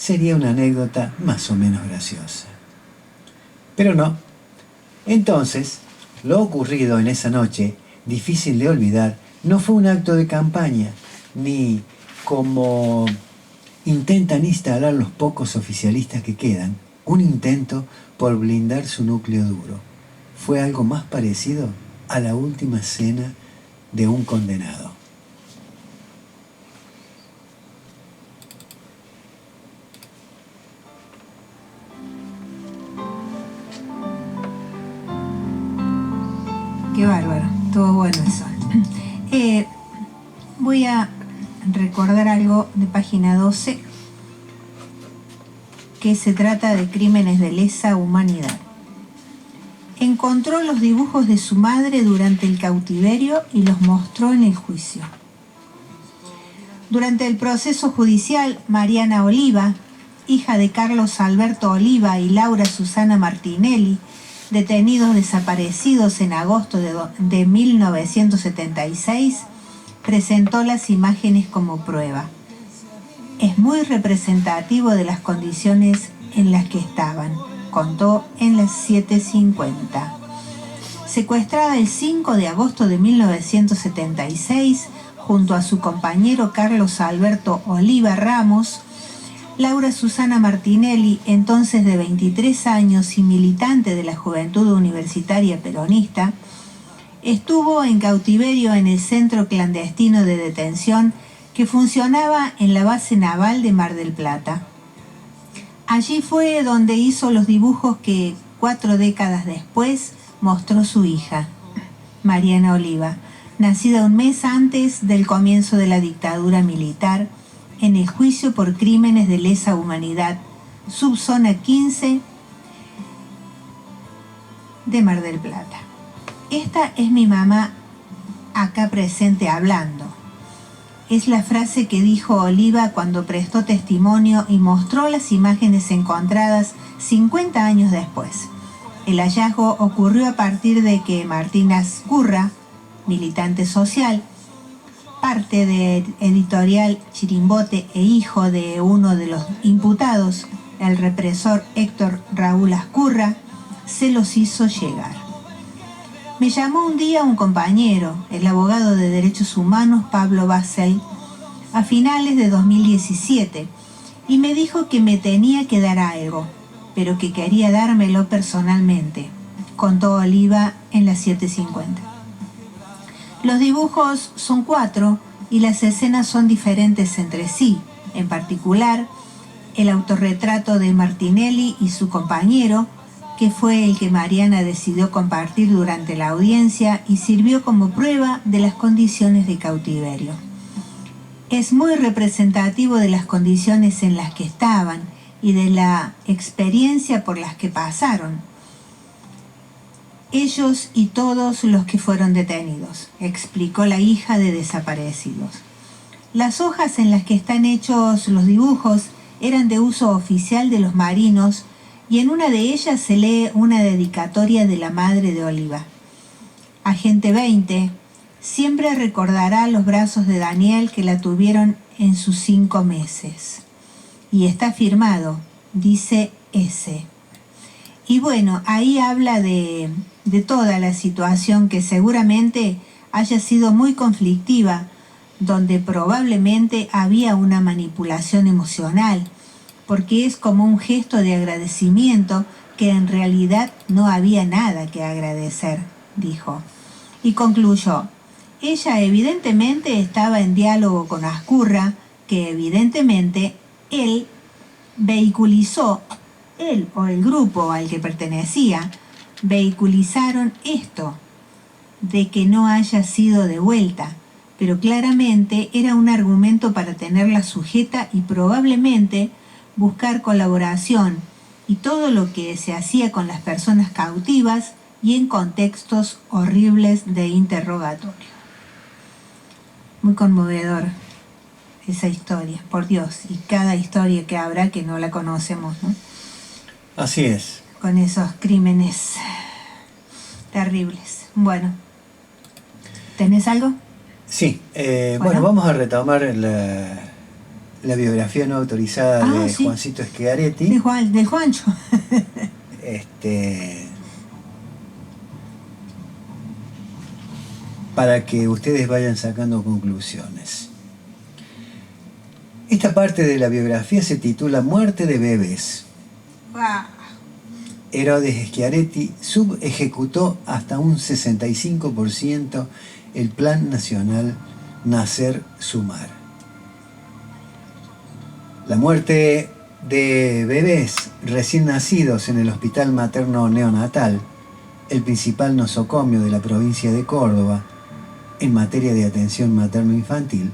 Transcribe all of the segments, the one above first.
sería una anécdota más o menos graciosa. Pero no. Entonces, lo ocurrido en esa noche, difícil de olvidar, no fue un acto de campaña, ni como intentan instalar los pocos oficialistas que quedan, un intento por blindar su núcleo duro. Fue algo más parecido a la última cena de un condenado. Qué bárbaro, estuvo bueno eso. Voy a recordar algo de página 12, que se trata de crímenes de lesa humanidad. Encontró los dibujos de su madre durante el cautiverio y los mostró en el juicio. Durante el proceso judicial, Mariana Oliva, hija de Carlos Alberto Oliva y Laura Susana Martinelli, detenidos desaparecidos en agosto de 1976, presentó las imágenes como prueba. Es muy representativo de las condiciones en las que estaban, contó en las 7:50. Secuestrada el 5 de agosto de 1976, junto a su compañero Carlos Alberto Oliva Ramos, Laura Susana Martinelli, entonces de 23 años y militante de la Juventud Universitaria Peronista, estuvo en cautiverio en el centro clandestino de detención que funcionaba en la base naval de Mar del Plata. Allí fue donde hizo los dibujos que 4 décadas después mostró su hija, Mariana Oliva, nacida un mes antes del comienzo de la dictadura militar, en el juicio por crímenes de lesa humanidad, subzona 15 de Mar del Plata. Esta es mi mamá acá presente hablando. Es la frase que dijo Oliva cuando prestó testimonio y mostró las imágenes encontradas 50 años después. El hallazgo ocurrió a partir de que Martín Azcurra, militante social, parte de Editorial Chirimbote e hijo de uno de los imputados, el represor Héctor Raúl Azcurra, se los hizo llegar. Me llamó un día un compañero, el abogado de Derechos Humanos Pablo Basel, a finales de 2017, y me dijo que me tenía que dar algo, pero que quería dármelo personalmente, contó Oliva en las 7:50. Los dibujos son 4 y las escenas son diferentes entre sí. En particular, el autorretrato de Martinelli y su compañero, que fue el que Mariana decidió compartir durante la audiencia y sirvió como prueba de las condiciones de cautiverio. Es muy representativo de las condiciones en las que estaban y de la experiencia por las que pasaron ellos y todos los que fueron detenidos, explicó la hija de desaparecidos. Las hojas en las que están hechos los dibujos eran de uso oficial de los marinos y en una de ellas se lee una dedicatoria de la madre de Oliva. Agente 20 siempre recordará los brazos de Daniel que la tuvieron en sus 5 meses. Y está firmado, dice S. Y bueno, ahí habla de toda la situación que seguramente haya sido muy conflictiva, donde probablemente había una manipulación emocional, porque es como un gesto de agradecimiento que en realidad no había nada que agradecer, dijo. Y concluyó, ella evidentemente estaba en diálogo con Azcurra, que evidentemente él o el grupo al que pertenecía, vehiculizaron esto, de que no haya sido devuelta, pero claramente era un argumento para tenerla sujeta y probablemente buscar colaboración y todo lo que se hacía con las personas cautivas y en contextos horribles de interrogatorio. Muy conmovedor esa historia, por Dios, y cada historia que habrá que no la conocemos, ¿no? Así es. Con esos crímenes terribles. Bueno, ¿tenés algo? Sí, bueno, vamos a retomar la biografía no autorizada de sí. Juancito Schiaretti. Del Juancho. Para que ustedes vayan sacando conclusiones. Esta parte de la biografía se titula Muerte de bebés. Wow. Herodes Schiaretti subejecutó hasta un 65% el Plan Nacional Nacer Sumar. La muerte de bebés recién nacidos en el Hospital Materno Neonatal, el principal nosocomio de la provincia de Córdoba en materia de atención materno-infantil,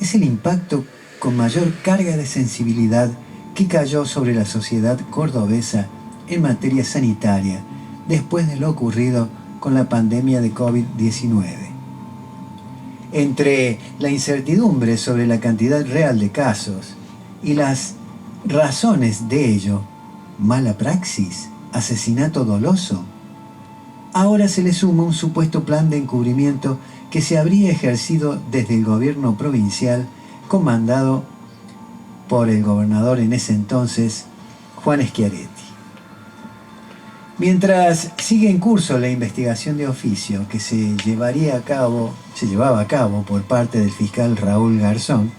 es el impacto con mayor carga de sensibilidad que cayó sobre la sociedad cordobesa en materia sanitaria después de lo ocurrido con la pandemia de COVID-19. Entre la incertidumbre sobre la cantidad real de casos y las razones de ello, mala praxis, asesinato doloso, ahora se le suma un supuesto plan de encubrimiento que se habría ejercido desde el gobierno provincial comandado por el gobernador en ese entonces, Juan Schiaretti. Mientras sigue en curso la investigación de oficio que se llevaba a cabo por parte del fiscal Raúl Garzón,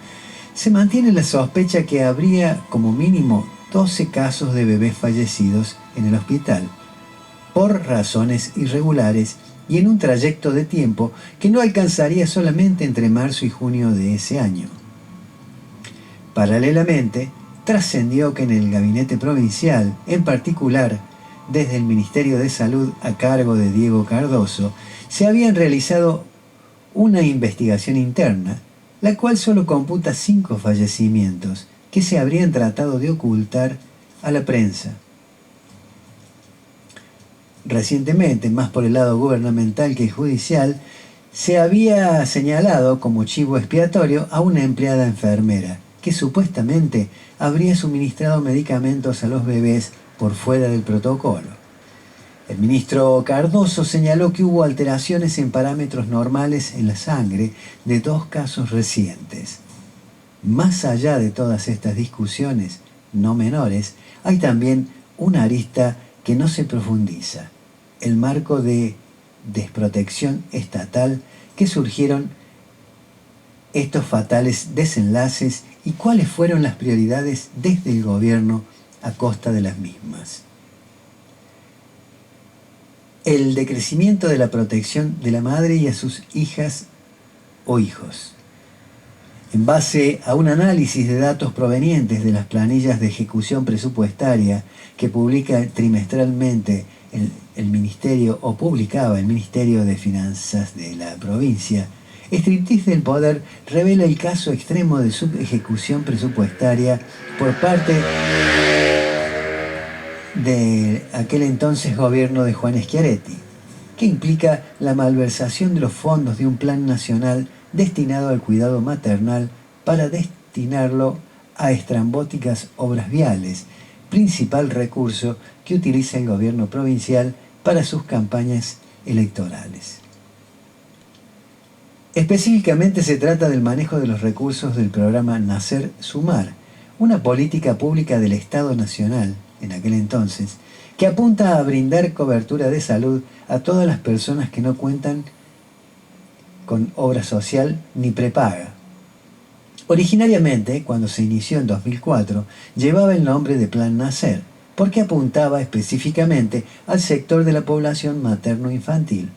se mantiene la sospecha que habría como mínimo 12 casos de bebés fallecidos en el hospital, por razones irregulares y en un trayecto de tiempo que no alcanzaría solamente entre marzo y junio de ese año. Paralelamente, trascendió que en el gabinete provincial, en particular desde el Ministerio de Salud a cargo de Diego Cardoso, se habían realizado una investigación interna, la cual solo computa 5 fallecimientos que se habrían tratado de ocultar a la prensa. Recientemente, más por el lado gubernamental que judicial, se había señalado como chivo expiatorio a una empleada enfermera que supuestamente habría suministrado medicamentos a los bebés por fuera del protocolo. El ministro Cardoso señaló que hubo alteraciones en parámetros normales en la sangre de 2 casos recientes. Más allá de todas estas discusiones, no menores, hay también una arista que no se profundiza: el marco de desprotección estatal que surgieron estos fatales desenlaces y cuáles fueron las prioridades desde el gobierno a costa de las mismas. El decrecimiento de la protección de la madre y a sus hijas o hijos. En base a un análisis de datos provenientes de las planillas de ejecución presupuestaria que publica trimestralmente el Ministerio, o publicaba el Ministerio de Finanzas de la provincia, Striptease del Poder revela el caso extremo de subejecución presupuestaria por parte de aquel entonces gobierno de Juan Schiaretti, que implica la malversación de los fondos de un plan nacional destinado al cuidado maternal para destinarlo a estrambóticas obras viales, principal recurso que utiliza el gobierno provincial para sus campañas electorales. Específicamente se trata del manejo de los recursos del programa Nacer Sumar, una política pública del Estado Nacional, en aquel entonces, que apunta a brindar cobertura de salud a todas las personas que no cuentan con obra social ni prepaga. Originariamente, cuando se inició en 2004, llevaba el nombre de Plan Nacer, porque apuntaba específicamente al sector de la población materno-infantil,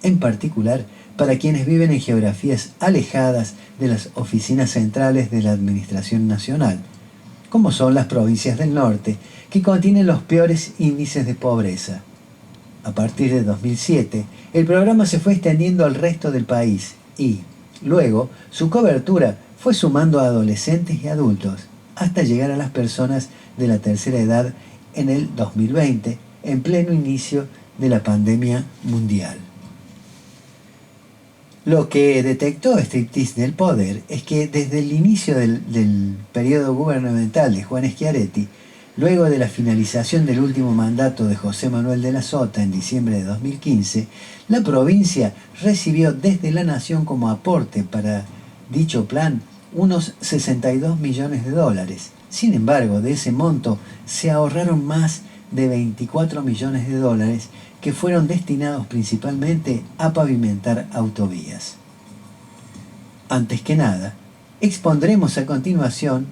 en particular para quienes viven en geografías alejadas de las oficinas centrales de la Administración Nacional, como son las provincias del norte, que contienen los peores índices de pobreza. A partir de 2007, el programa se fue extendiendo al resto del país y, luego, su cobertura fue sumando a adolescentes y adultos, hasta llegar a las personas de la tercera edad en el 2020, en pleno inicio de la pandemia mundial. Lo que detectó Striptease del Poder es que desde el inicio del periodo gubernamental de Juan Schiaretti, luego de la finalización del último mandato de José Manuel de la Sota en diciembre de 2015, la provincia recibió desde la Nación como aporte para dicho plan unos 62 millones de dólares. Sin embargo, de ese monto se ahorraron más de 24 millones de dólares que fueron destinados principalmente a pavimentar autovías. Antes que nada, expondremos a continuación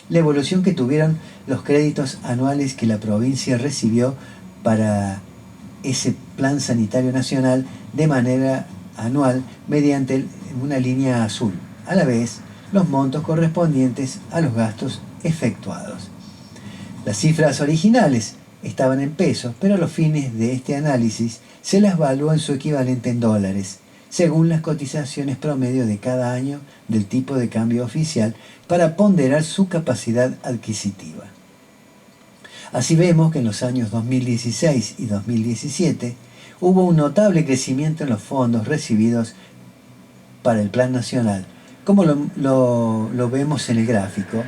la evolución que tuvieron los créditos anuales que la provincia recibió para ese Plan Sanitario Nacional de manera anual mediante una línea azul. A la vez, los montos correspondientes a los gastos efectuados. Las cifras originales estaban en pesos, pero a los fines de este análisis se las evaluó en su equivalente en dólares, según las cotizaciones promedio de cada año del tipo de cambio oficial para ponderar su capacidad adquisitiva. Así vemos que en los años 2016 y 2017 hubo un notable crecimiento en los fondos recibidos para el Plan Nacional, como lo vemos en el gráfico.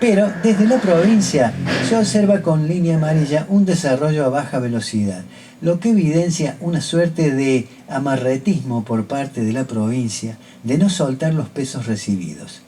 Pero desde la provincia se observa con línea amarilla un desarrollo a baja velocidad, lo que evidencia una suerte de amarretismo por parte de la provincia de no soltar los pesos recibidos.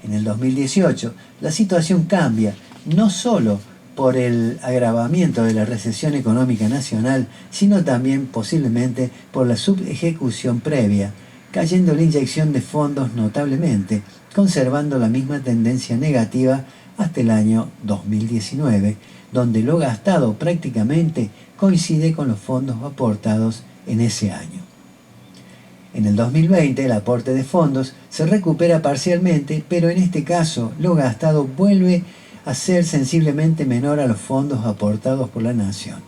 En el 2018 la situación cambia, no solo por el agravamiento de la recesión económica nacional, sino también posiblemente por la subejecución previa, cayendo la inyección de fondos notablemente, conservando la misma tendencia negativa hasta el año 2019, donde lo gastado prácticamente coincide con los fondos aportados en ese año. En el 2020 el aporte de fondos se recupera parcialmente, pero en este caso lo gastado vuelve a ser sensiblemente menor a los fondos aportados por la nación.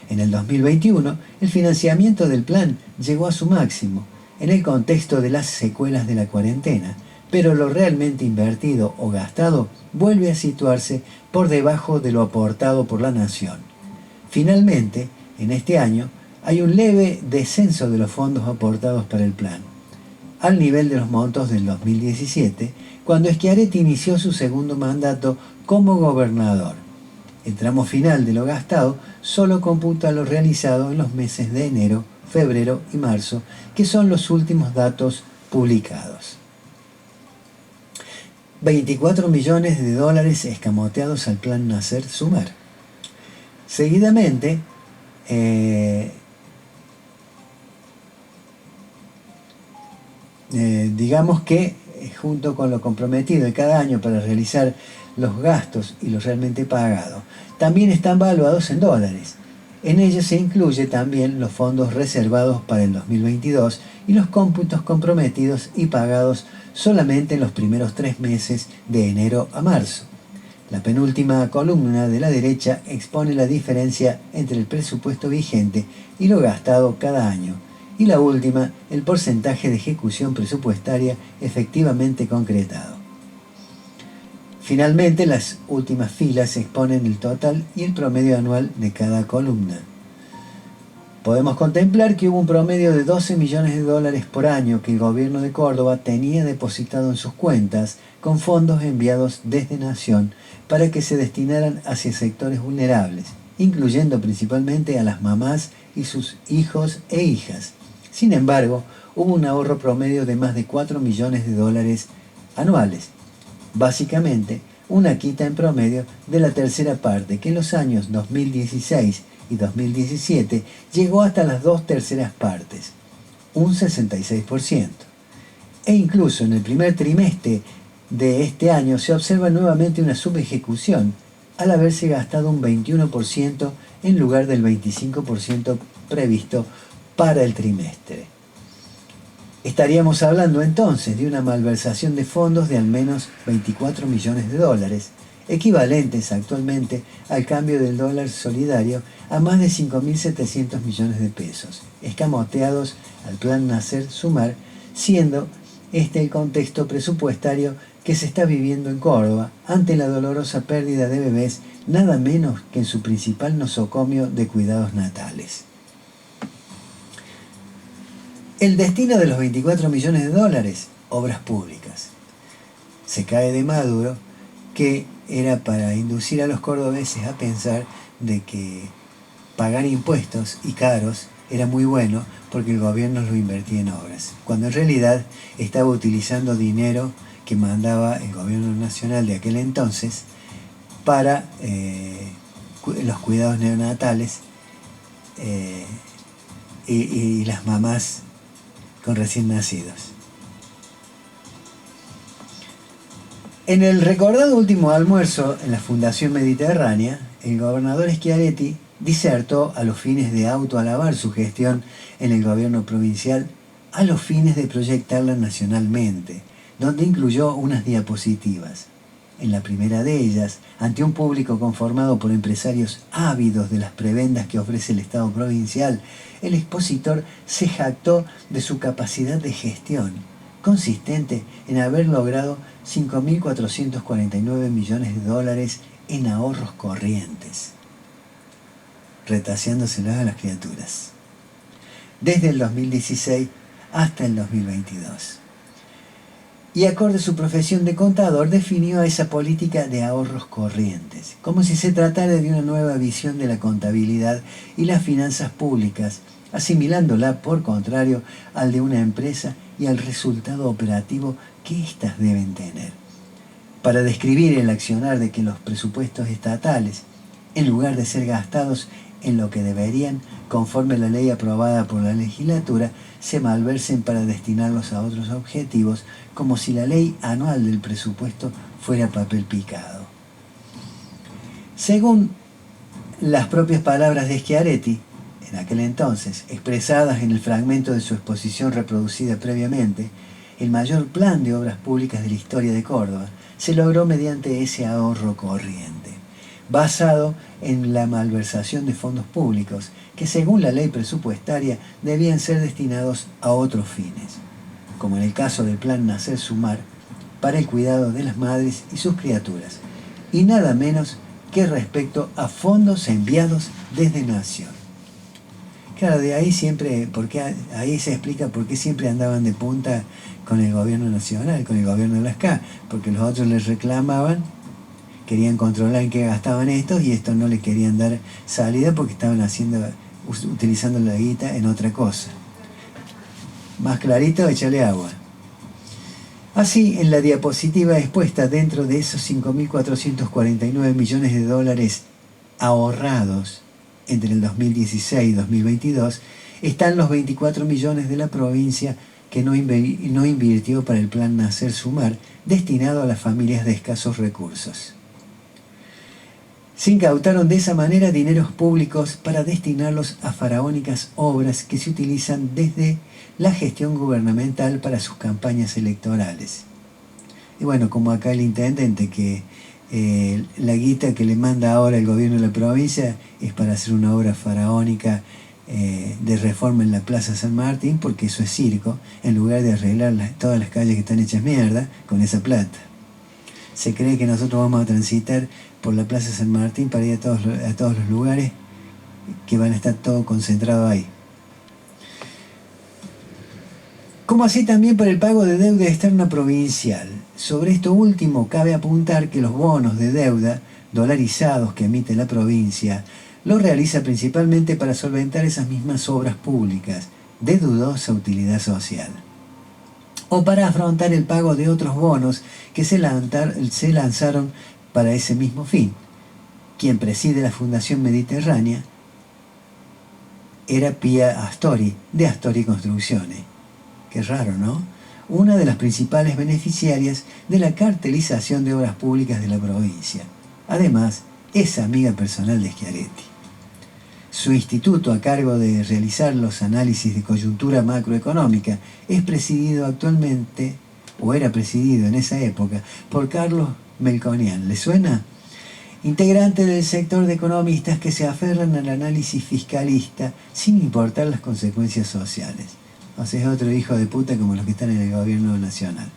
En el 2021 el financiamiento del plan llegó a su máximo, en el contexto de las secuelas de la cuarentena, pero lo realmente invertido o gastado vuelve a situarse por debajo de lo aportado por la nación. Finalmente, en este año, hay un leve descenso de los fondos aportados para el plan, al nivel de los montos del 2017, cuando Schiaretti inició su segundo mandato como gobernador. El tramo final de lo gastado solo computa lo realizado en los meses de enero, febrero y marzo, que son los últimos datos publicados. 24 millones de dólares escamoteados al plan Nacer Sumar. Seguidamente, digamos que junto con lo comprometido de cada año para realizar los gastos y lo realmente pagado, también están valuados en dólares. En ellos se incluye también los fondos reservados para el 2022 y los cómputos comprometidos y pagados solamente en los primeros 3 meses de enero a marzo. La penúltima columna de la derecha expone la diferencia entre el presupuesto vigente y lo gastado cada año, y la última, el porcentaje de ejecución presupuestaria efectivamente concretado. Finalmente, las últimas filas exponen el total y el promedio anual de cada columna. Podemos contemplar que hubo un promedio de 12 millones de dólares por año que el gobierno de Córdoba tenía depositado en sus cuentas con fondos enviados desde Nación para que se destinaran hacia sectores vulnerables, incluyendo principalmente a las mamás y sus hijos e hijas. Sin embargo, hubo un ahorro promedio de más de 4 millones de dólares anuales. Básicamente, una quita en promedio de la tercera parte, que en los años 2016 y 2017 llegó hasta las 2/3 partes, un 66%. E incluso en el primer trimestre de este año se observa nuevamente una subejecución, al haberse gastado un 21% en lugar del 25% previsto para el trimestre. Estaríamos hablando entonces de una malversación de fondos de al menos 24 millones de dólares, equivalentes actualmente al cambio del dólar solidario a más de 5.700 millones de pesos, escamoteados al plan Nacer Sumar, siendo este el contexto presupuestario que se está viviendo en Córdoba ante la dolorosa pérdida de bebés, nada menos que en su principal nosocomio de cuidados natales. El destino de los 24 millones de dólares, obras públicas. Se cae de Maduro que era para inducir a los cordobeses a pensar de que pagar impuestos y caros era muy bueno porque el gobierno lo invertía en obras, cuando en realidad estaba utilizando dinero que mandaba el gobierno nacional de aquel entonces para los cuidados neonatales y las mamás con recién nacidos. En el recordado último almuerzo en la Fundación Mediterránea, el gobernador Schiaretti disertó a los fines de autoalabar su gestión en el gobierno provincial, a los fines de proyectarla nacionalmente, donde incluyó unas diapositivas. En la primera de ellas, ante un público conformado por empresarios ávidos de las prebendas que ofrece el Estado provincial, el expositor se jactó de su capacidad de gestión, consistente en haber logrado 5.449 millones de dólares en ahorros corrientes, retaseándoselos a las criaturas, desde el 2016 hasta el 2022. Y acorde a su profesión de contador, definió esa política de ahorros corrientes, como si se tratara de una nueva visión de la contabilidad y las finanzas públicas, asimilándola, por contrario, al de una empresa y al resultado operativo que éstas deben tener. Para describir el accionar de que los presupuestos estatales, en lugar de ser gastados en lo que deberían, conforme a la ley aprobada por la legislatura, se malversen para destinarlos a otros objetivos, como si la ley anual del presupuesto fuera papel picado. Según las propias palabras de Schiaretti, en aquel entonces, expresadas en el fragmento de su exposición reproducida previamente, el mayor plan de obras públicas de la historia de Córdoba se logró mediante ese ahorro corriente, basado en la malversación de fondos públicos que, según la ley presupuestaria, debían ser destinados a otros fines, como en el caso del Plan Nacer Sumar, para el cuidado de las madres y sus criaturas, y nada menos que respecto a fondos enviados desde Nación. Claro, de ahí siempre, porque ahí se explica por qué siempre andaban de punta con el gobierno nacional, con el gobierno de las K, porque los otros les reclamaban, querían controlar en qué gastaban estos y estos no les querían dar salida porque estaban utilizando la guita en otra cosa. Más clarito, échale agua. Así, en la diapositiva expuesta dentro de esos 5.449 millones de dólares ahorrados entre el 2016 y 2022, están los 24 millones de la provincia que no invirtió para el Plan Nacer Sumar, destinado a las familias de escasos recursos. Se incautaron de esa manera dineros públicos para destinarlos a faraónicas obras que se utilizan desde la gestión gubernamental para sus campañas electorales. Y bueno, como acá el intendente, que la guita que le manda ahora el gobierno de la provincia es para hacer una obra faraónica de reforma en la Plaza San Martín, porque eso es circo, en lugar de arreglar todas las calles que están hechas mierda con esa plata. Se cree que nosotros vamos a transitar por la Plaza San Martín para ir a todos los lugares que van a estar todo concentrado ahí. Como así también para el pago de deuda externa provincial. Sobre esto último cabe apuntar que los bonos de deuda dolarizados que emite la provincia lo realiza principalmente para solventar esas mismas obras públicas de dudosa utilidad social, o para afrontar el pago de otros bonos que se lanzaron para ese mismo fin. Quien preside la Fundación Mediterránea era Pía Astori, de Astori Construcciones. Qué raro, ¿no? Una de las principales beneficiarias de la cartelización de obras públicas de la provincia. Además, es amiga personal de Schiaretti. Su instituto, a cargo de realizar los análisis de coyuntura macroeconómica, es presidido actualmente, o era presidido en esa época, por Carlos Melconian. ¿Le suena? Integrante del sector de economistas que se aferran al análisis fiscalista sin importar las consecuencias sociales. O sea, es otro hijo de puta como los que están en el gobierno nacional.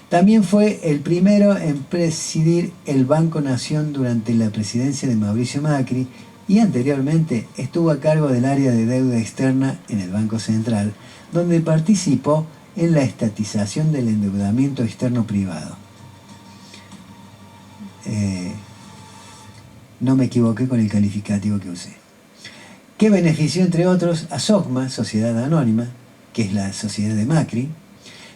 También fue el primero en presidir el Banco Nación durante la presidencia de Mauricio Macri y anteriormente estuvo a cargo del área de deuda externa en el Banco Central, donde participó en la estatización del endeudamiento externo privado. No me equivoqué con el calificativo que usé. que benefició entre otros a SOCMA, Sociedad Anónima, que es la sociedad de Macri,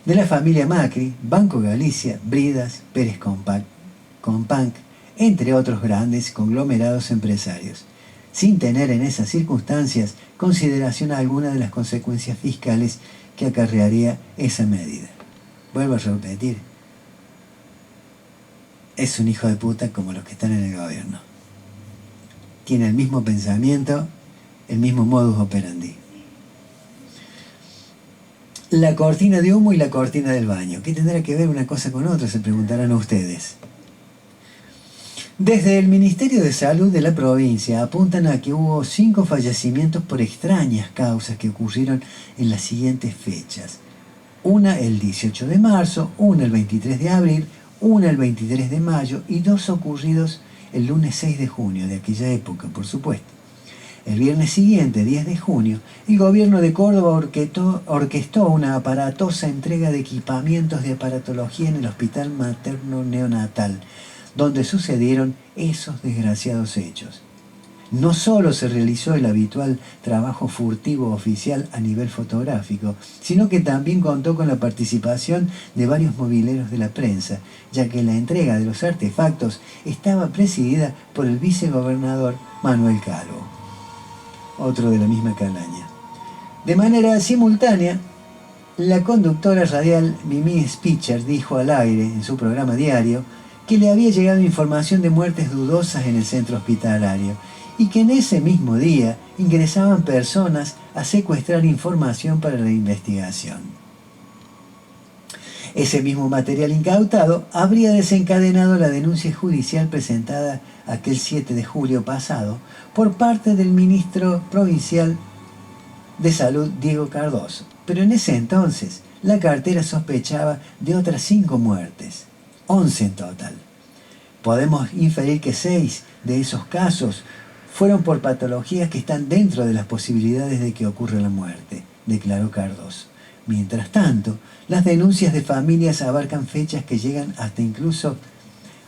de la familia Macri, Banco Galicia, Bridas, Pérez Companc, entre otros grandes conglomerados empresarios, sin tener en esas circunstancias consideración alguna de las consecuencias fiscales que acarrearía esa medida. Vuelvo a repetir, es un hijo de puta como los que están en el gobierno. Tiene el mismo pensamiento, el mismo modus operandi. La cortina de humo y la cortina del baño. ¿Qué tendrá que ver una cosa con otra? Se preguntarán ustedes. Desde el Ministerio de Salud de la provincia apuntan a que hubo 5 fallecimientos por extrañas causas que ocurrieron en las siguientes fechas. Una el 18 de marzo, una el 23 de abril, una el 23 de mayo y 2 ocurridos el lunes 6 de junio, de aquella época, por supuesto. El viernes siguiente, 10 de junio, el gobierno de Córdoba orquestó una aparatosa entrega de equipamientos de aparatología en el Hospital Materno Neonatal, donde sucedieron esos desgraciados hechos. No solo se realizó el habitual trabajo furtivo oficial a nivel fotográfico, sino que también contó con la participación de varios mobileros de la prensa, ya que la entrega de los artefactos estaba presidida por el vicegobernador Manuel Calvo, otro de la misma calaña. De manera simultánea, la conductora radial Mimi Spitzer dijo al aire en su programa diario que le había llegado información de muertes dudosas en el centro hospitalario y que en ese mismo día ingresaban personas a secuestrar información para la investigación. Ese mismo material incautado habría desencadenado la denuncia judicial presentada aquel 7 de julio pasado por parte del ministro provincial de Salud, Diego Cardoso. Pero en ese entonces la cartera sospechaba de otras 5 muertes, 11 en total. Podemos inferir que 6 de esos casos fueron por patologías que están dentro de las posibilidades de que ocurra la muerte, declaró Cardoso. Mientras tanto, las denuncias de familias abarcan fechas que llegan hasta incluso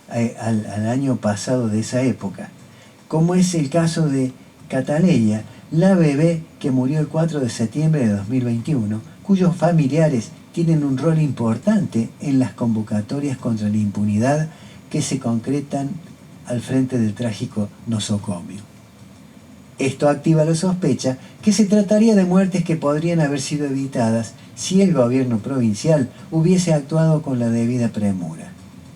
al año pasado de esa época, como es el caso de Cataleya, la bebé que murió el 4 de septiembre de 2021, cuyos familiares tienen un rol importante en las convocatorias contra la impunidad que se concretan al frente del trágico nosocomio. Esto activa la sospecha que se trataría de muertes que podrían haber sido evitadas si el gobierno provincial hubiese actuado con la debida premura.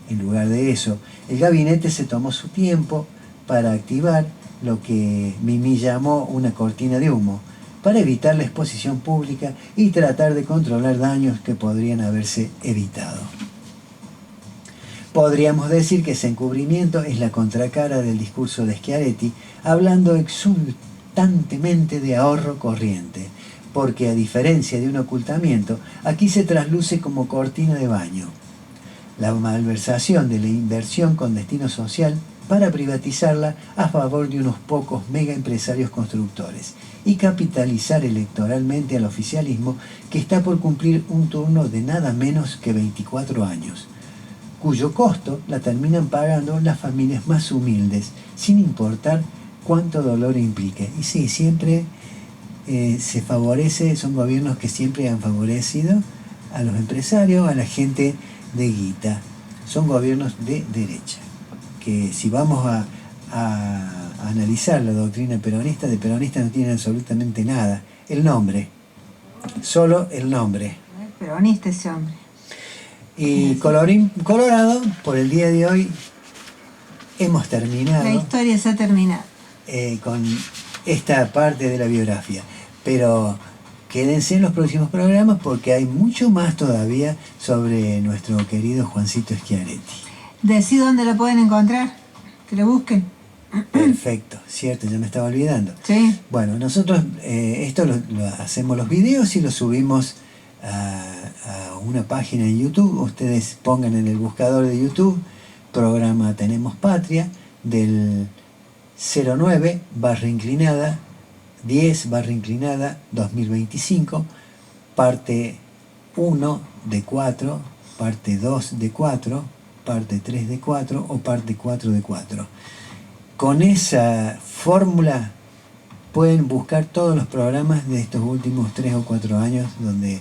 En lugar de eso, el gabinete se tomó su tiempo para activar lo que Mimi llamó una cortina de humo, para evitar la exposición pública y tratar de controlar daños que podrían haberse evitado. Podríamos decir que ese encubrimiento es la contracara del discurso de Schiaretti, hablando exultantemente de ahorro corriente, porque a diferencia de un ocultamiento, aquí se trasluce como cortina de baño la malversación de la inversión con destino social para privatizarla a favor de unos pocos mega empresarios constructores y capitalizar electoralmente al oficialismo que está por cumplir un turno de nada menos que 24 años, cuyo costo la terminan pagando las familias más humildes, sin importar cuánto dolor implique. Y sí, siempre se favorece, son gobiernos que siempre han favorecido a los empresarios, a la gente de guita. Son gobiernos de derecha, que si vamos a analizar la doctrina peronista, de peronista no tiene absolutamente nada. El nombre, solo el nombre. Peronista ese hombre. Y colorín colorado, por el día de hoy hemos terminado. La historia se ha terminado. Con esta parte de la biografía. Pero quédense en los próximos programas porque hay mucho más todavía sobre nuestro querido Juancito Schiaretti. Decí dónde lo pueden encontrar, que lo busquen. Perfecto, cierto, ya me estaba olvidando. Sí. Bueno, nosotros esto lo hacemos los videos y los subimos a una página en YouTube. Ustedes pongan en el buscador de YouTube programa Tenemos Patria del 09 /inclinada 10 /inclinada 2025, parte 1 de 4, parte 2 de 4, parte 3 de 4 o parte 4 de 4. Con esa fórmula pueden buscar todos los programas de estos últimos 3 o 4 años, donde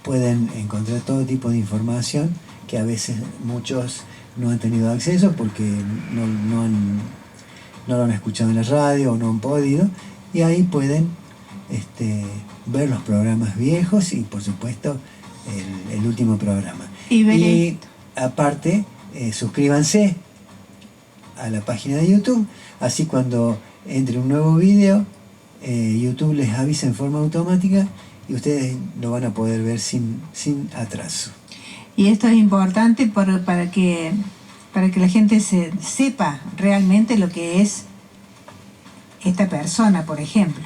pueden encontrar todo tipo de información que a veces muchos no han tenido acceso porque no lo han escuchado en la radio o no han podido, y ahí pueden ver los programas viejos y por supuesto el último programa. Y aparte, suscríbanse a la página de YouTube, así cuando entre un nuevo video, YouTube les avisa en forma automática y ustedes lo van a poder ver sin atraso. Y esto es importante para que la gente sepa realmente lo que es esta persona, por ejemplo.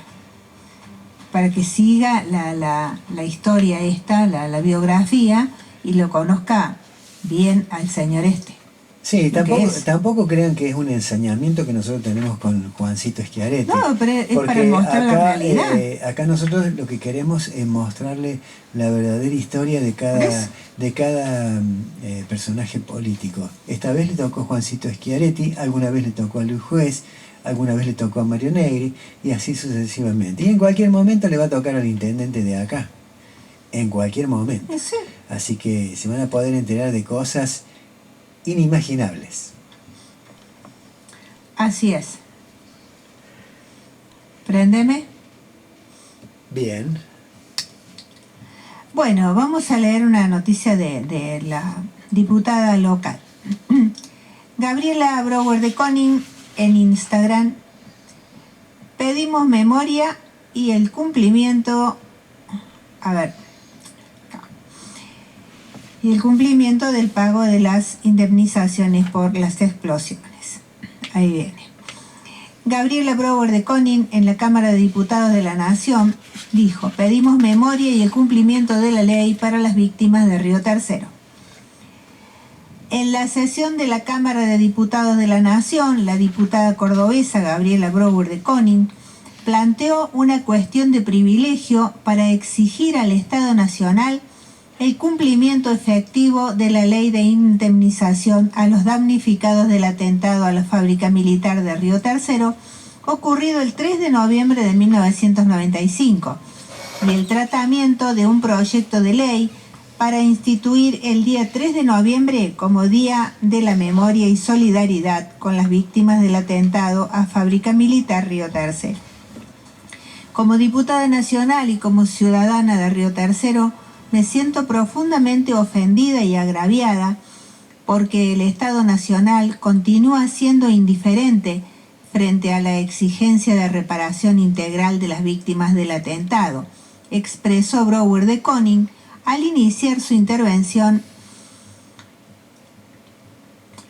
Para que siga la historia esta, la biografía, y lo conozca bien al señor este. Sí, tampoco crean que es un ensañamiento que nosotros tenemos con Juancito Schiaretti. No, pero es para mostrar la realidad. Acá nosotros lo que queremos es mostrarle la verdadera historia de cada personaje político. Esta vez le tocó Juancito Schiaretti, alguna vez le tocó a Luis Juez, alguna vez le tocó a Mario Negri, y así sucesivamente. Y en cualquier momento le va a tocar al intendente de acá. En cualquier momento. Sí. Así que se van a poder enterar de cosas inimaginables. Así es. Préndeme. Bien. Bueno, vamos a leer una noticia de la diputada local. Gabriela Brouwer de Koning en Instagram. Pedimos memoria y el cumplimiento. Y el cumplimiento del pago de las indemnizaciones por las explosiones. Ahí viene. Gabriela Brouwer de Koning en la Cámara de Diputados de la Nación dijo: pedimos memoria y el cumplimiento de la ley para las víctimas de Río Tercero. En la sesión de la Cámara de Diputados de la Nación, la diputada cordobesa Gabriela Brouwer de Koning planteó una cuestión de privilegio para exigir al Estado Nacional el cumplimiento efectivo de la ley de indemnización a los damnificados del atentado a la fábrica militar de Río Tercero, ocurrido el 3 de noviembre de 1995, y el tratamiento de un proyecto de ley para instituir el día 3 de noviembre como Día de la Memoria y Solidaridad con las víctimas del atentado a Fábrica Militar Río Tercero. Como diputada nacional y como ciudadana de Río Tercero, me siento profundamente ofendida y agraviada porque el Estado Nacional continúa siendo indiferente frente a la exigencia de reparación integral de las víctimas del atentado, expresó Brouwer de Koning al iniciar su intervención.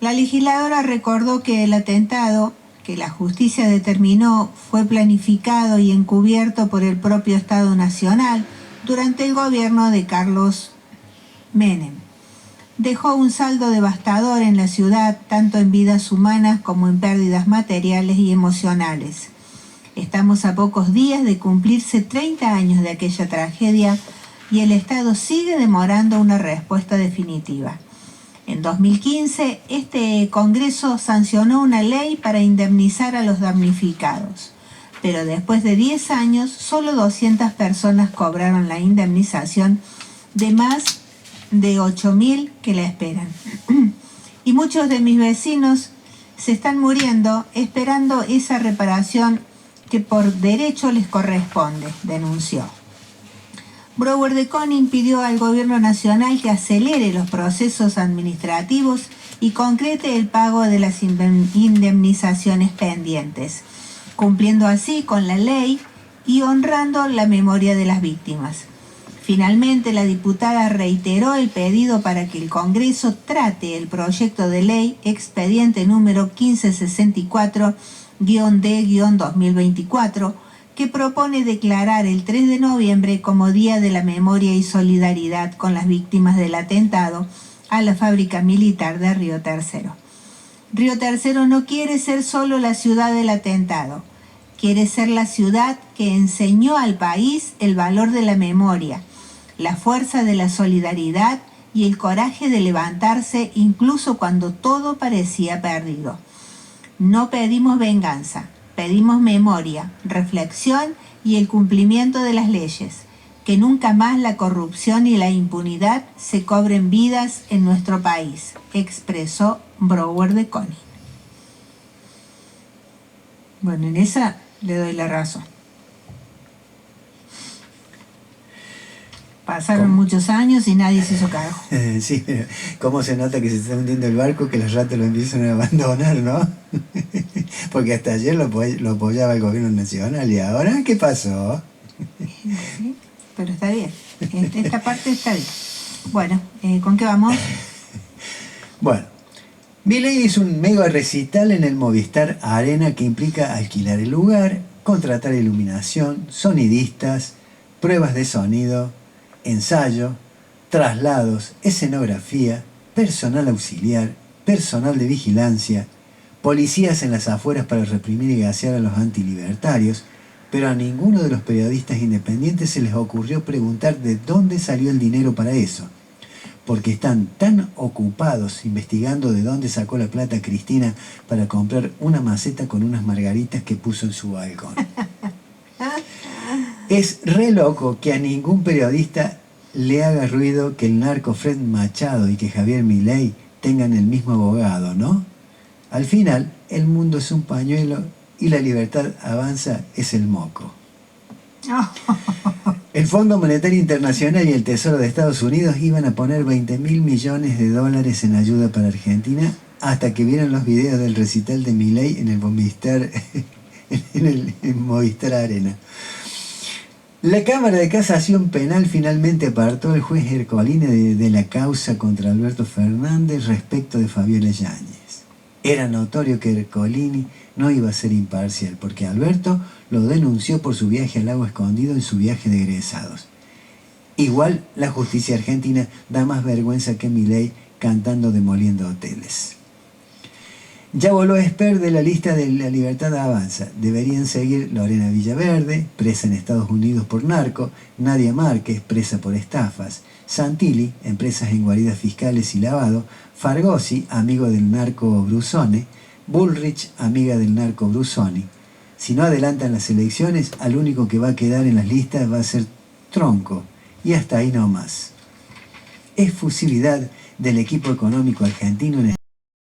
La legisladora recordó que el atentado que la justicia determinó fue planificado y encubierto por el propio Estado Nacional durante el gobierno de Carlos Menem. Dejó un saldo devastador en la ciudad, tanto en vidas humanas como en pérdidas materiales y emocionales. Estamos a pocos días de cumplirse 30 años de aquella tragedia y el Estado sigue demorando una respuesta definitiva. En 2015, este Congreso sancionó una ley para indemnizar a los damnificados, pero después de 10 años, solo 200 personas cobraron la indemnización de más de 8.000 que la esperan. Y muchos de mis vecinos se están muriendo esperando esa reparación que por derecho les corresponde, denunció. Brouwer de Koning pidió al gobierno nacional que acelere los procesos administrativos y concrete el pago de las indemnizaciones pendientes, cumpliendo así con la ley y honrando la memoria de las víctimas. Finalmente, la diputada reiteró el pedido para que el Congreso trate el proyecto de ley expediente número 1564-D-2024, que propone declarar el 3 de noviembre como Día de la Memoria y Solidaridad con las víctimas del atentado a la fábrica militar de Río Tercero. Río Tercero no quiere ser solo la ciudad del atentado, quiere ser la ciudad que enseñó al país el valor de la memoria, la fuerza de la solidaridad y el coraje de levantarse incluso cuando todo parecía perdido. No pedimos venganza, Pedimos memoria, reflexión y el cumplimiento de las leyes. Que nunca más la corrupción y la impunidad se cobren vidas en nuestro país, expresó Brouwer de Koning. Bueno, en esa le doy la razón. Pasaron muchos años y nadie se hizo cargo. Sí, pero ¿cómo se nota que se está hundiendo el barco que los ratos lo empiezan a abandonar, no? Porque hasta ayer lo apoyaba el gobierno nacional y ahora, ¿qué pasó? Sí, pero está bien. Esta parte está bien. Bueno, ¿con qué vamos? Bueno, Milei hizo un mega recital en el Movistar Arena que implica alquilar el lugar, contratar iluminación, sonidistas, pruebas de sonido, ensayo, traslados, escenografía, personal auxiliar, personal de vigilancia, policías en las afueras para reprimir y gasear a los antilibertarios, pero a ninguno de los periodistas independientes se les ocurrió preguntar de dónde salió el dinero para eso, porque están tan ocupados investigando de dónde sacó la plata Cristina para comprar una maceta con unas margaritas que puso en su balcón. Es re loco que a ningún periodista le haga ruido que el narco Fred Machado y que Javier Milei tengan el mismo abogado, ¿no? Al final, el mundo es un pañuelo y la libertad avanza es el moco. El Fondo Monetario Internacional y el Tesoro de Estados Unidos iban a poner 20.000 millones de dólares en ayuda para Argentina hasta que vieron los videos del recital de Milei en el Movistar, en Movistar Arena. La Cámara de Casación Penal finalmente apartó al juez Ercolini de la causa contra Alberto Fernández respecto de Fabiola Yáñez. Era notorio que Ercolini no iba a ser imparcial, porque Alberto lo denunció por su viaje al lago escondido en su viaje de egresados. Igual la justicia argentina da más vergüenza que Milei cantando demoliendo hoteles. Ya voló Esper de la lista de La Libertad Avanza. Deberían seguir Lorena Villaverde, presa en Estados Unidos por narco, Nadia Márquez, presa por estafas, Santilli, empresas en guaridas fiscales y lavado, Fargosi, amigo del narco Brusone, Bullrich, amiga del narco Brusoni. Si no adelantan las elecciones, al único que va a quedar en las listas va a ser Tronco, y hasta ahí no más. Efusividad del equipo económico argentino en